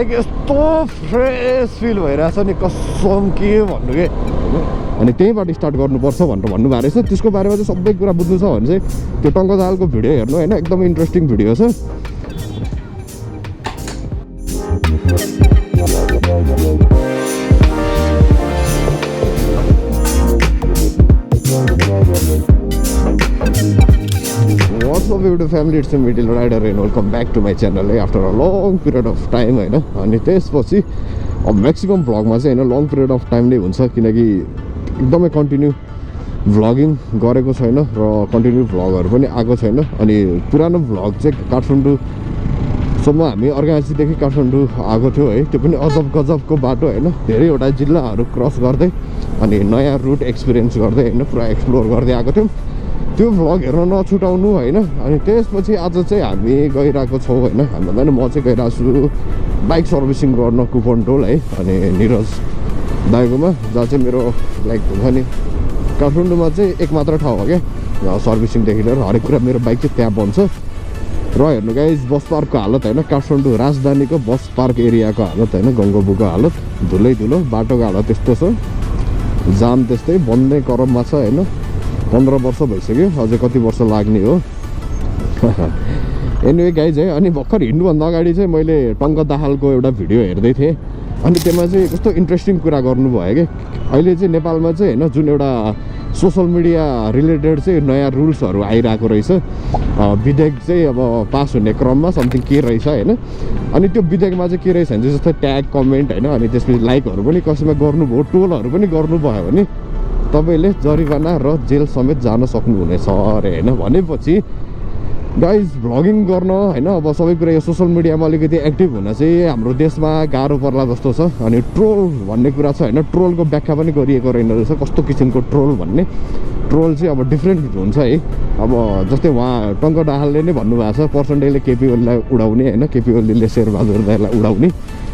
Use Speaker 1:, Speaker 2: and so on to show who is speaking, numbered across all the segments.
Speaker 1: Bike यस्तो fresh feel भइरहेछ नि कसम के भन्नु के अनि त्यहीबाट स्टार्ट गर्नुपर्छ भनेर भन्नुभएको रहेछ त्यसको बारेमा चाहिँ सबै कुरा बुझ्नु छ भने चाहिँ त्यो टङ्कदाहालको भिडियो हेर्नु होइन एकदमै इन्ट्रेस्टिङ भिडियो छ What's up beautiful family, it's a middle rider and welcome back to my channel after a long period of time हैन अनि त्यसपछि अब म्याक्सिमम भ्लगमा चाहिँ हैन लङ पिरियड अफ टाइम नै हुन्छ किनकि एकदमै कन्टिन्यू भ्लगिङ गरेको छैन र कन्टिन्यू भ्लगहरु पनि आएको छैन अनि पुरानो भ्लग चाहिँ काठमाडौँसम्म हामी अर्घाँसीदेखि काठमाडौँ आएको थियो है त्यो पनि अजब गजबको बाटो हैन धेरैवटा जिल्लाहरू क्रस गर्दै अनि नयाँ रुट एक्सपिरियन्स गर्दै हैन पुरा एक्सप्लोर गर्दै आएको थियौँ त्यो भ्लग हेर्न नछुटाउनु हैन अनि त्यसपछि आज चाहिँ हामी गइरहेको छौँ हैन हामीलाई म चाहिँ गइरहेको छु बाइक सर्भिसिङ गर्न कुपनटोल है अनि निरज दाइकोमा जहाँ चाहिँ मेरो लाइक हुन्छ नि काठमाडौँमा चाहिँ एक मात्र ठाउँ हो क्या सर्भिसिङदेखि लिएर हरेक कुरा मेरो बाइक चाहिँ त्यहाँ बन्छ र हेर्नु गाइज बस पार्कको हालत होइन काठमाडौँ राजधानीको बस पार्क एरियाको हालत होइन गङ्गोबुको हालत धुलै धुलो बाटोको हालत त्यस्तो छ जाम त्यस्तै बन्दै करममा छ होइन 15 वर्ष भइसक्यो अझै कति वर्ष लाग्ने हो एनिवे गाइज है अनि भर्खर हिँड्नुभन्दा अगाडि चाहिँ मैले टङ्कदाहालको एउटा भिडियो हेर्दै थिएँ अनि त्यसमा चाहिँ कस्तो इन्ट्रेस्टिङ कुरा गर्नुभयो कि अहिले चाहिँ नेपालमा चाहिँ होइन जुन एउटा सोसल मिडिया रिलेटेड चाहिँ नयाँ रुल्सहरू आइरहेको रहेछ विधेयक चाहिँ अब पास हुने क्रममा समथिङ के रहेछ होइन अनि त्यो विधेयकमा चाहिँ के रहेछ भने चाहिँ जस्तै ट्याग कमेन्ट होइन अनि त्यसपछि लाइकहरू पनि कसैमा गर्नुभयो ट्रोलहरू पनि गर्नुभयो भने तपाईले जरिवाना र जेल समेत जान सक्नुहुनेछ अरे हैन भनेपछि गाइज भ्लगिङ गर्न हैन अब सबै कुरा यो सोसल मिडियामा अलिकति एक्टिभ हुन चाहिँ हाम्रो देशमा गाह्रो पर्ला जस्तो छ अनि ट्रोल भन्ने कुरा छ हैन ट्रोलको व्याख्या पनि गरिएको रहेन रहेछ कस्तो किसिमको ट्रोल भन्ने ट्रोल चाहिँ अब डिफ्रेन्ट हुन्छ है अब जस्तै उहाँ टङ्कदाहालले नै भन्नुभएको छ पर्सेन्टेजले केपी ओलीलाई उडाउने हैन केपी ओलीले शेरबहादुर दाइलाई उडाउने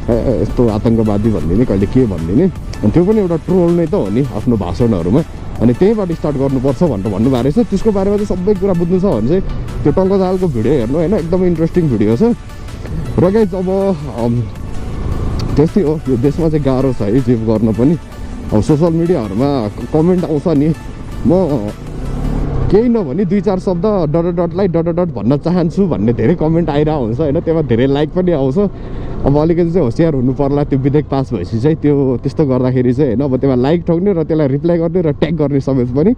Speaker 1: यस्तो आतङ्कवादी भनिदिने कहिले के भनिदिने अनि त्यो पनि एउटा ट्रोल नै त हो नि आफ्नो भाषणहरूमा अनि त्यहीबाट स्टार्ट गर्नुपर्छ भनेर भन्नुभएको रहेछ त्यसको बारेमा चाहिँ सबै कुरा बुझ्नु छ भने चाहिँ त्यो टङ्कदाहालको भिडियो हेर्नु होइन एकदमै इन्ट्रेस्टिङ भिडियो छ र गाइज अब त्यस्तै हो यो देशमा चाहिँ गाह्रो छ है जिप गर्न पनि अब सोसल मिडियाहरूमा कमेन्ट आउँछ नि म केही नभनी 2-4 शब्द डट भन्न चाहन्छु भन्ने धेरै कमेन्ट आइरहेको हुन्छ होइन त्यसमा धेरै लाइक पनि आउँछ अब अलिकति चाहिँ होसियार हुनु पर्ला त्यो विधेयक पास भएपछि चाहिँ त्यो त्यस्तो गर्दाखेरि चाहिँ होइन अब त्यसमा लाइक ठोक्ने र त्यसलाई रिप्लाई गर्ने र ट्याग गर्ने समेत पनि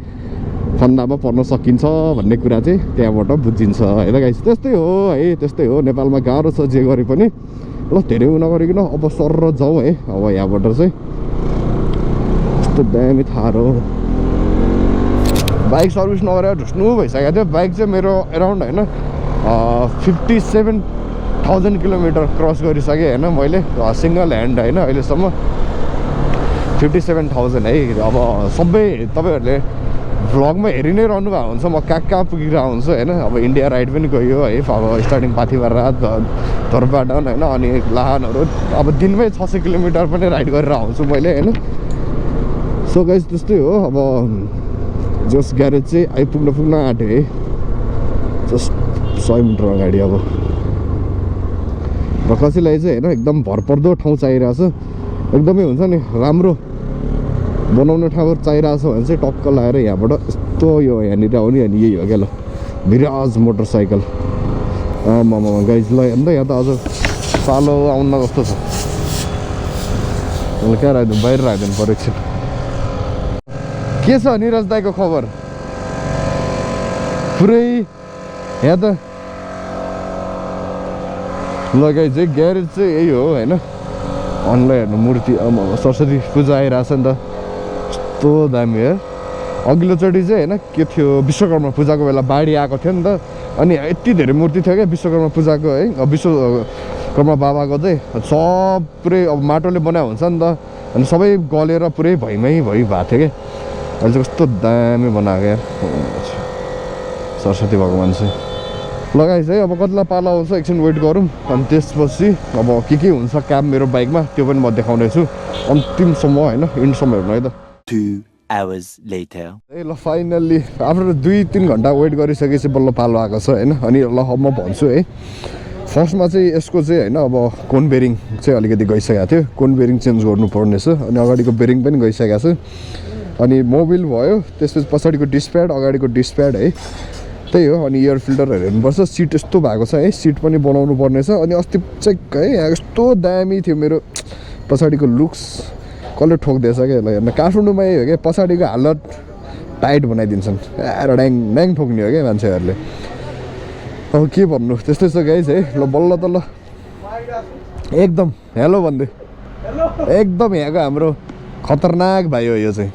Speaker 1: फन्दामा पर्न सकिन्छ भन्ने कुरा चाहिँ त्यहाँबाट बुझिन्छ होइन गाइस त्यस्तै हो है त्यस्तै हो नेपालमा गाह्रो छ जे गरे पनि ल धेरै उ नगरिकन अब सर जाउँ है अब यहाँबाट चाहिँ यस्तो दामी थारो बाइक सर्भिस नगरेर ढुस्नु भइसकेको थियो बाइक चाहिँ मेरो एराउन्ड होइन 57,000 किलोमिटर क्रस गरिसकेँ होइन मैले सिङ्गल ह्यान्ड होइन अहिलेसम्म 57,000 है अब सबै तपाईँहरूले भ्लगमा हेरि नै रहनु भएको हुन्छ म कहाँ पुगिरहेको हुन्छु होइन अब इन्डिया राइड पनि गयो है अब स्टार्टिङ पाथिभरा धरपाटन होइन अनि लाहानहरू अब दिनमै 600 किलोमिटर पनि राइड गरेर आउँछु मैले होइन सो गाइस त्यस्तै हो अब जस ग्यारेज चाहिँ पुग्न आँट्यो है जस्ट 100 मिटर अगाडि अब र कसैलाई चाहिँ होइन एकदम भरपर्दो ठाउँ चाहिरहेछ एकदमै हुन्छ नि राम्रो बनाउने ठाउँ चाहिरहेछ भने चाहिँ टक्क लगाएर यहाँबाट यस्तो यो यहाँनिर आउने अनि यही हो क्या ल विराज मोटरसाइकल आमामा गाइज ल हेर्नु त यहाँ त अझ सालो आउन जस्तो छ कहाँ राखिदिनु बाहिर राखिदिनु पऱ्यो एकछिन के छ निरज दाइको खबर पुरै यहाँ त लगाइ चाहिँ ग्यारेज चाहिँ यही हो होइन अनलाइन हेर्नु मूर्ति सरस्वती पूजा आइरहेछ नि त कस्तो दामी हो अघिल्लोचोटि चाहिँ होइन के थियो विश्वकर्मा पूजाको बेला बाढी आएको थियो नि त अनि यति धेरै मूर्ति थियो क्या विश्वकर्मा पूजाको है विश्वकर्मा बाबाको चाहिँ सब पुरै अब माटोले बनाएको हुन्छ नि त अनि सबै गलेर पुरै भइमै भएको थियो क्या अहिले चाहिँ कस्तो दामी बनाएको यार सरस्वती भगवान् चाहिँ लगाइस है अब कतिलाई पाला आउँछ एकछिन वेट गरौँ अनि त्यसपछि अब के हुन्छ काम मेरो बाइकमा त्यो पनि म देखाउनेछु अन्तिमसम्म होइन इन्डसम्म हेर्नु है त
Speaker 2: 2 hours later
Speaker 1: ए ल फाइनल्ली आफ्टर 2-3 घन्टा वेट गरिसकेपछि बल्ल पालो आएको छ होइन अनि ल म भन्छु है फर्स्टमा चाहिँ यसको चाहिँ होइन अब कोन बेरिङ चाहिँ अलिकति गइसकेको थियो कोन बेरिङ चेन्ज गर्नुपर्ने छ अनि अगाडिको बेरिङ पनि गइसकेको छ अनि मोबिल भयो त्यसपछि पछाडिको डिस्प्याड अगाडिको डिस्प्याड है त्यही हो अनि एयर फिल्टरहरू हेर्नुपर्छ सिट यस्तो भएको छ है सिट पनि बनाउनु पर्ने छ अनि अस्ति चाहिँ है यस्तो दामी थियो मेरो पछाडिको लुक्स कसले ठोक्दैछ क्या यसलाई हेर्न काठमाडौँमा यही हो क्या पछाडिको हालत टाइट बनाइदिन्छन् ड्याङ ड्याङ ठोक्ने हो क्या मान्छेहरूले अब के भन्नु त्यस्तै छ गाइस है ल बल्ल त ल एकदम हेलो भन्दै एकदम यहाँको हाम्रो खतरनाक भाइ हो यो चाहिँ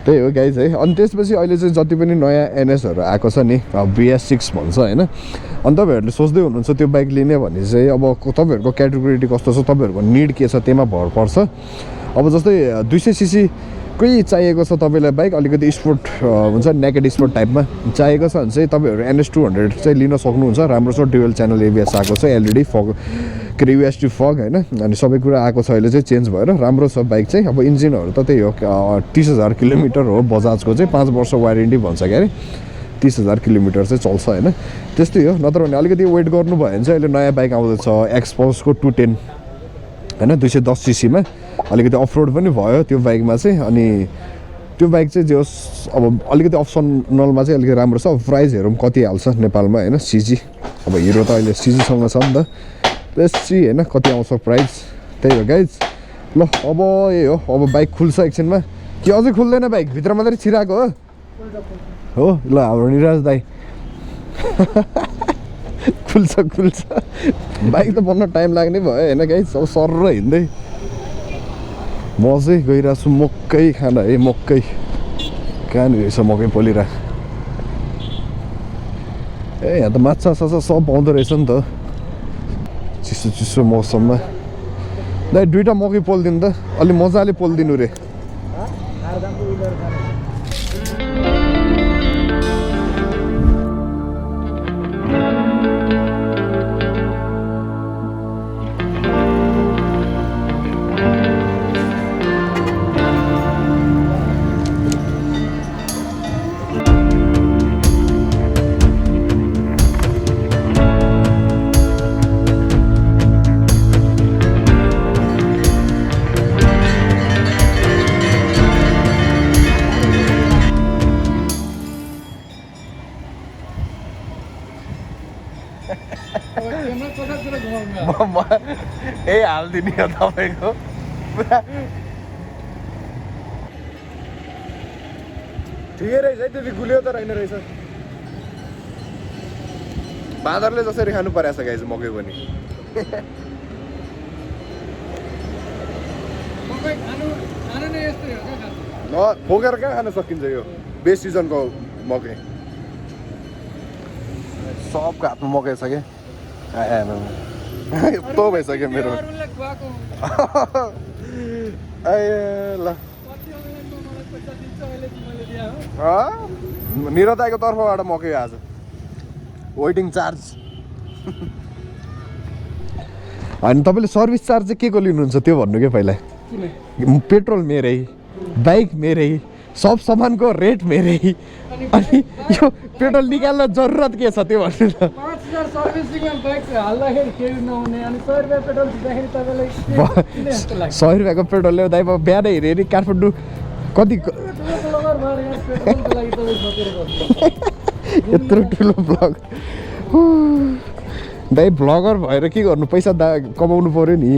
Speaker 1: त्यही हो गाइस है अनि त्यसपछि अहिले चाहिँ जति पनि नयाँ एनएसहरू आएको छ नि BS6 भन्छ होइन अनि तपाईँहरूले सोच्दै हुनुहुन्छ त्यो बाइक लिने भने चाहिँ अब तपाईँहरूको क्याटेगोरी कस्तो छ तपाईँहरूको निड के छ त्यसमा भर पर्छ अब जस्तै 200cc कै चाहिएको छ तपाईँलाई बाइक अलिकति स्पोर्ट हुन्छ नेकेड स्पोर्ट टाइपमा चाहिएको छ भने चाहिँ तपाईँहरू NS200 चाहिँ लिन सक्नुहुन्छ राम्रो छ डुअल च्यानल ABS आएको छ LED फग के अरे USD फग होइन अनि सबै कुरा आएको छ अहिले चाहिँ चेन्ज भएर राम्रो छ बाइक चाहिँ अब इन्जिनहरू त त्यही हो 30,000 किलोमिटर हो बजाजको चाहिँ 5 वर्ष वारेन्टी भन्छ क्या अरे 30,000 किलोमिटर चाहिँ चल्छ होइन त्यस्तै हो नत्र भने अलिकति वेट गर्नुभयो भने चाहिँ अहिले नयाँ बाइक आउँदैछ एक्सपल्सको 210 होइन 210cc मा अलिकति अफरोड पनि भयो त्यो बाइकमा चाहिँ अनि त्यो बाइक चाहिँ जे होस् अब अलिकति अप्सनलमा चाहिँ अलिकति राम्रो छ अब प्राइसहरू पनि कति हाल्छ नेपालमा होइन CG अब हिरो त अहिले CG-सँग छ नि त त्यसपछि होइन कति आउँछ प्राइस त्यही हो गाइज ल अब यही हो अब बाइक खुल्छ एकछिनमा कि अझै खुल्दैन बाइक भित्र मात्रै छिराएको हो ल हाम्रो निराज दाइ खुल्छ बाइक त बन्न टाइम लाग्ने भयो होइन गाइज अब सर हिँड्दै म चाहिँ गइरहेको छु मकै खान है मकै कहाँनिर रहेछ मकै पोलिरहेको ए यहाँ त माछा साछा सब पाउँदो रहेछ नि त चिसो मौसममा दाइ दुईवटा मकै पोलिदिनु त अलि मजाले पोलिदिनु रे ए हालिदिने हो तपाईँको ठिकै रहेछ है त्यति गुलियो त रहेन रहेछ बाँदरले जसरी खानु परेछ गाइस मकै पनि फोकेर कहाँ खान सकिन्छ यो बेस सिजनको मकै सबको हातमा मकै छ क्या यस्तो भइसक्यो मेरो ल निरदाईको तर्फबाट मकै आज वेटिङ चार्ज होइन तपाईँले सर्भिस चार्ज चाहिँ के को लिनुहुन्छ त्यो भन्नु क्या पहिला पेट्रोल मेरै बाइक मेरै सब सामानको रेट मेरै अनि यो पेट्रोल निकाल्न जरुरत के छ त्यो भन्नु न
Speaker 3: 5,000 सर्भिसिङमा बाइक हाल्दाखेरि केही नहुने अनि 100 रुपैयाँ पेट्रोल दिँदाखेरि तपाईँलाई
Speaker 1: 100 रुपियाँको पेट्रोल ल्याउँदा बिहानै हेरेँ काठमाडौँ कति यत्रो ठुलो ब्लग दाइ ब्लगर भएर के गर्नु पैसा कमाउनु पर्यो नि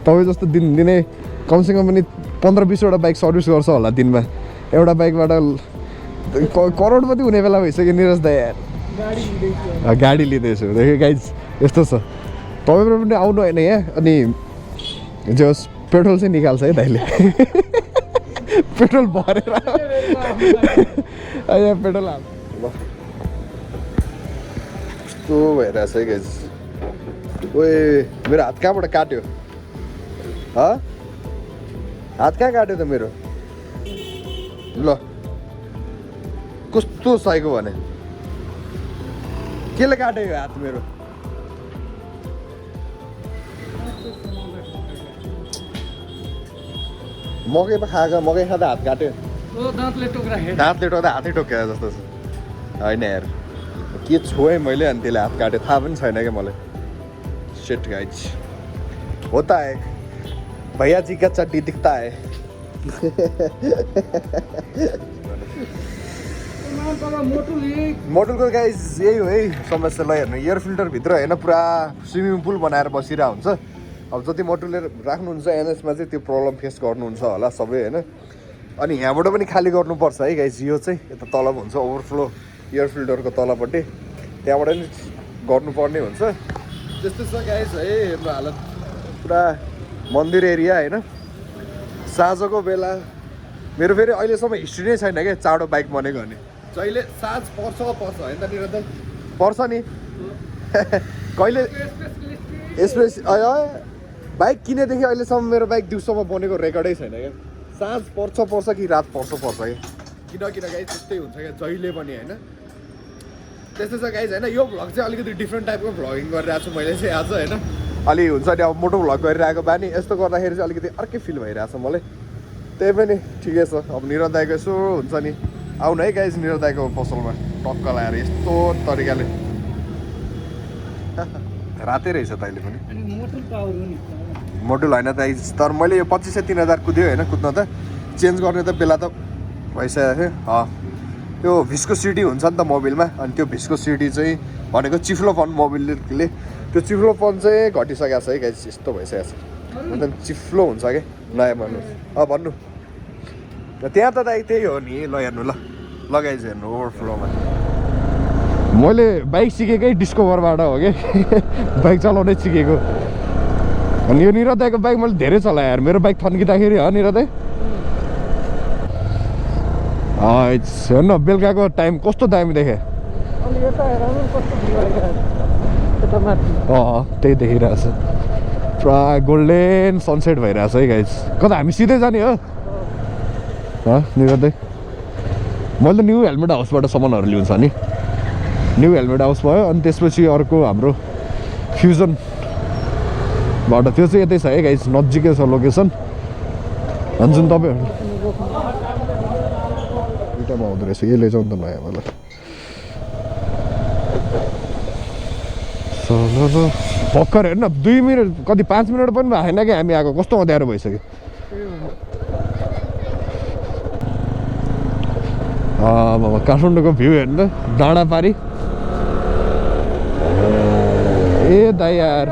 Speaker 1: तपाईँ जस्तो दिनै कमसेकम पनि 15-20 वटा बाइक सर्भिस गर्छ होला दिनमा एउटा बाइकबाट करोडपति हुने बेला भइसक्यो निरज दाइ गाडी लिँदैछु देखियो गाइज यस्तो छ तपाईँ पनि आउनु होइन यहाँ अनि जे होस् पेट्रोल चाहिँ निकाल्छ है दाइले पेट्रोल भरेर यहाँ पेट्रोल हाल्छ यस्तो भइरहेछ है गाइज ओए मेरो हात कहाँबाट काट्यो हात कहाँ काट्यो त मेरो ल कस्तो साइको भने केले काट्यो यो हात मेरो मकै पो खाएको मकै खाँदा हात काट्यो दाँतले टोक्दा हातै टोक्यो जस्तो छ होइन यार के छोएँ मैले अनि त्यसले हात काटेँ थाहा पनि छैन क्या मलाई शिट गाइज होता है भैया जी का चड्डी दिखता है मोटुलको गाइज यही हो है समस्या ल हेर्नु एयर फिल्टरभित्र होइन पुरा स्विमिङ पुल बनाएर बसिरहेको हुन्छ अब जति मोटुले राख्नुहुन्छ एनएसमा चाहिँ त्यो प्रब्लम फेस गर्नुहुन्छ होला सबै होइन अनि यहाँबाट पनि खाली गर्नुपर्छ है गाइज यो चाहिँ यता तलब हुन्छ ओभरफ्लो एयर फिल्टरको तलपट्टि त्यहाँबाट नि गर्नुपर्ने हुन्छ त्यस्तो छ गाइज है हेर्नु हालत पुरा मन्दिर एरिया होइन साँझको बेला मेरो फेरि अहिलेसम्म हिस्ट्री नै छैन क्या चाँडो बाइक बनेको भने जहिले साँझ पर्छ होइन त निरन्तर पर्छ नि कहिले स्पेस बाइक किनेदेखि अहिलेसम्म मेरो बाइक दिउँसोमा बनेको रेकर्डै छैन क्या साँझ पर्छ कि रात पर्छ क्या किन गाइज त्यस्तै हुन्छ क्या जहिले पनि होइन त्यस्तै छ गाइज होइन यो भ्लग चाहिँ अलिकति डिफ्रेन्ट टाइपको भ्लगिङ गरिरहेको छु मैले चाहिँ आज होइन अलि हुन्छ नि अब मोटो भ्लग गरिरहेको बानी यस्तो गर्दाखेरि चाहिँ अलिकति अर्कै फिल भइरहेछ मलाई त्यही पनि ठिकै छ अब निरज दाइको यसो हुन्छ नि आउनु है गाइज निरज दाइको पसलमा टक्क लगाएर यस्तो तरिकाले रातै रहेछ तैँले पनि मोटुल होइन दाइ तर मैले यो 25,000-3,000 कुद्यो होइन कुद्न त चेन्ज गर्ने त बेला त भइसकेको थियो त्यो भिस्कोसिटी हुन्छ नि त मोबिलमा अनि त्यो भिस्कोसिटी चाहिँ भनेको चिफ्लोपन मोबिलले त्यो चिफ्लोपन चाहिँ घटिसकेको छ है गाइज यस्तो भइसकेको छ एकदम चिफ्लो हुन्छ क्या नयाँ भन्नु भन्नु त्यहाँ त दाइ त्यही हो नि ल हेर्नु ल लगाइज हेर्नु ओभरफ्लोमा मैले बाइक सिकेकै डिस्कभरबाट हो कि बाइक चलाउनै सिकेको अनि यो निरज दाइको बाइक मैले धेरै चलाएँ यार मेरो बाइक थन्किँदाखेरि हो निरज दाइ हेर्नु बेलुकाको टाइम कस्तो दामी देखेँ त्यही देखिरहेछ पुरा गोल्डेन सनसेट भइरहेछ है गाइज कता हामी सिधै जाने हो निरज दाइ मैले त न्यू हेलमेट हाउसबाट सामानहरू ल्याउँछ नि न्यू हेलमेट हाउस भयो अनि त्यसपछि अर्को हाम्रो फ्युजनबाट त्यो चाहिँ यतै छ है गाइज नजिकै छ लोकेसन भन्छन् तपाईँहरू दुइटामा आउँदो रहेछ यो लैजाउँ त नयाँ मलाई भर्खर हेर्न 2 मिनट कति 5 मिनट पनि भएन कि हामी आएको कस्तो अँध्यारो भइसक्यो काठमाडौँको भ्यू हेर्नु त डाँडा पारी ए दाइ यार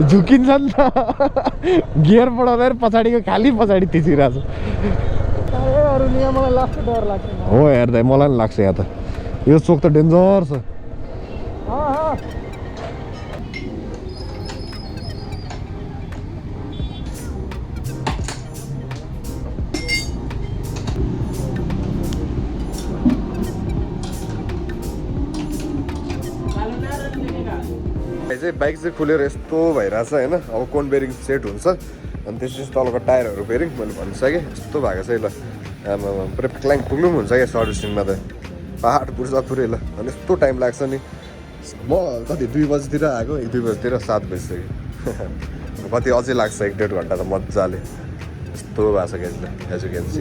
Speaker 1: झुकिन्छ नि त गियर बढाउँदा पछाडिको खालि पछाडि थिचिरहेको हो यार दाइ मलाई पनि लाग्छ यहाँ त यो चोक त डेन्जर छ चाहिँ बाइक चाहिँ खुलेर यस्तो भइरहेछ होइन अब कोन बेरिङ सेट हुन्छ अनि त्यसपछि तलको टायरहरू बेरिङ मैले भनिसकेँ यस्तो भएको छ है ल आमा पुरै क्ल्याङ पुग्नु पनि हुन्छ क्या सर्भिसिङमा त पाहाड पुर्छ पुरै ल अनि यस्तो टाइम लाग्छ नि म कति 2 बजीतिर आएको 1-2 बजीतिर 7 बजिसक्यो कति अझै लाग्छ 1-1.5 घन्टा त मजाले यस्तो भएको छ क्या एजुकेन्सी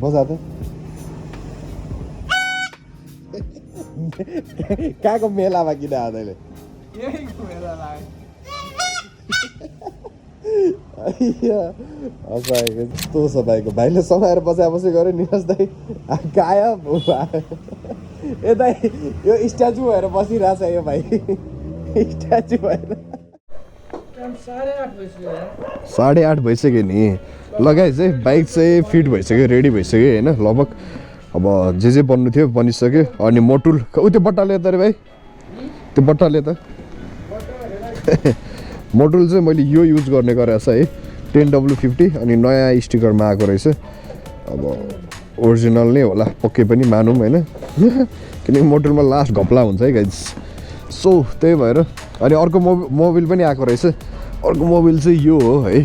Speaker 1: बजा त कहाँको मेलामा किन आँदैले यस्तो छ भाइको भाइले समाएर बसी गऱ्यो निरज दाइ गायब ए दाइ यो स्ट्याचु भएर बसिरहेछ यो भाइ स्ट्याचु भएर 8:30 भइसक्यो नि लगाइ चाहिँ बाइक चाहिँ फिट भइसक्यो रेडी भइसक्यो होइन लगभग अब जे बन्नु थियो बनिसक्यो अनि मोटुल उ त्यो बट्टाले त रे भाइ त्यो बट्टाले त मोटुल चाहिँ मैले यो युज गर्ने गरेछ है 10W50 अनि नयाँ स्टिकरमा आएको रहेछ अब ओरिजिनल नै होला पक्कै पनि मानौँ होइन किनकि मोटुलमा लास्ट घप्ला हुन्छ है गाइज सो त्यही भएर अनि अर्को मोबिल पनि आएको रहेछ अर्को मोबिल चाहिँ यो हो है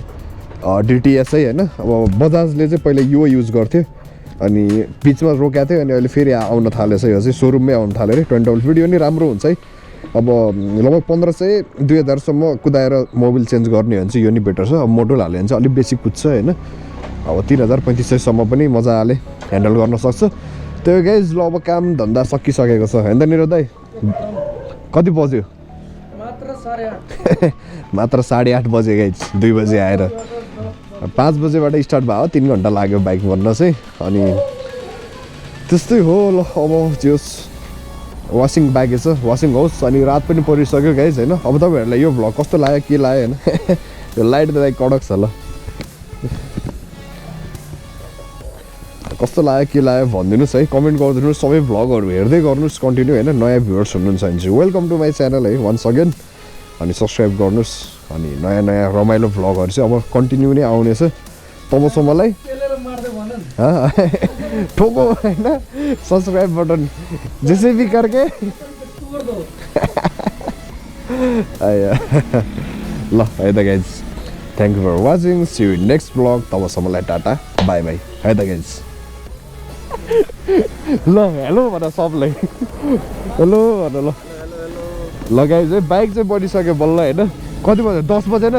Speaker 1: डिटिएस है होइन अब बजाजले चाहिँ पहिला यो युज गर्थ्यो अनि बिचमा रोकेको थियो अनि अहिले फेरि आउन थालेछ यो चाहिँ सोरुममै आउन थाल्यो अरे 20W नि राम्रो हुन्छ है अब लगभग 1500-2000 सम्म कुदाएर मोबिल चेन्ज गर्ने हो भने चाहिँ यो नि बेटर छ अब मोटुल हाल्यो भने चाहिँ अलिक बेसी कुद्छ होइन अब 3500-3500सम्म पनि मजाले ह्यान्डल गर्न सक्छ त्यो गाइज ल अब काम धन्दा सकिसकेको छ होइन त निरो दाइ कति बज्यो मात्र 8:30 बजे गाइज 2 बजे आएर 5 बजेबाट स्टार्ट भयो 3 घन्टा लाग्यो बाइक बन्न चाहिँ अनि त्यस्तै हो ल अब जोस् वासिङ बाँकी छ वासिङ होस् अनि रात पनि परिसक्यो गाइज होइन अब तपाईँहरूलाई यो भ्लग कस्तो लाग्यो के लाग्यो होइन यो लाइट त दाइ कडक छ ल कस्तो लाग्यो के लाग्यो भनिदिनुहोस् है कमेन्ट गरिदिनुहोस् सबै भ्लगहरू हेर्दै गर्नुहोस् कन्टिन्यू होइन नयाँ भ्युवर्स हुनुहुन्छ भने चाहिँ वेलकम टु माई च्यानल है वन्स अगेन अनि सब्सक्राइब गर्नुहोस् अनि नयाँ नयाँ रमाइलो भ्लगहरू चाहिँ अब कन्टिन्यू नै आउनेछ तबसम्मलाई ठोको होइन सब्सक्राइब बटन जैसे भी करके ल है त guys thank you for watching see you next vlog तबसम्मलाई टाटा बाई बाई है त गाइज ल हेलो भन सबलाई हेलो भन ल लगाइ चाहिँ बाइक चाहिँ बनिसक्यो बल्ल होइन कति बज्यो 10 बजेन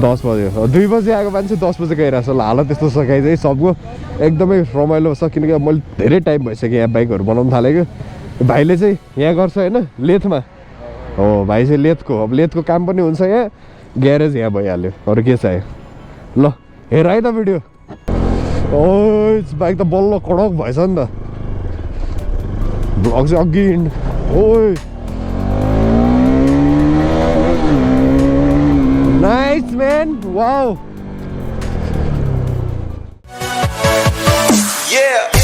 Speaker 1: 10 बज्यो 2 बजे आएको मान्छे 10 बजे गइरहेको छ ल हालत त्यस्तो छ गाई चाहिँ सबको एकदमै रमाइलो छ किनकि मैले धेरै टाइम भइसक्यो यहाँ बाइकहरू बनाउनु थालेको भाइले चाहिँ यहाँ गर्छ होइन लेथमा हो भाइ चाहिँ लेथको अब लेथको काम पनि हुन्छ यहाँ ग्यारेज यहाँ भइहाल्यो अरू के चाहियो ल हेर है त भिडियो ओ बाइक त बल्ल कडक भएछ नि त भ्लग चाहिँ अघि ओ नाइस म्यान वाउ
Speaker 4: Yeah.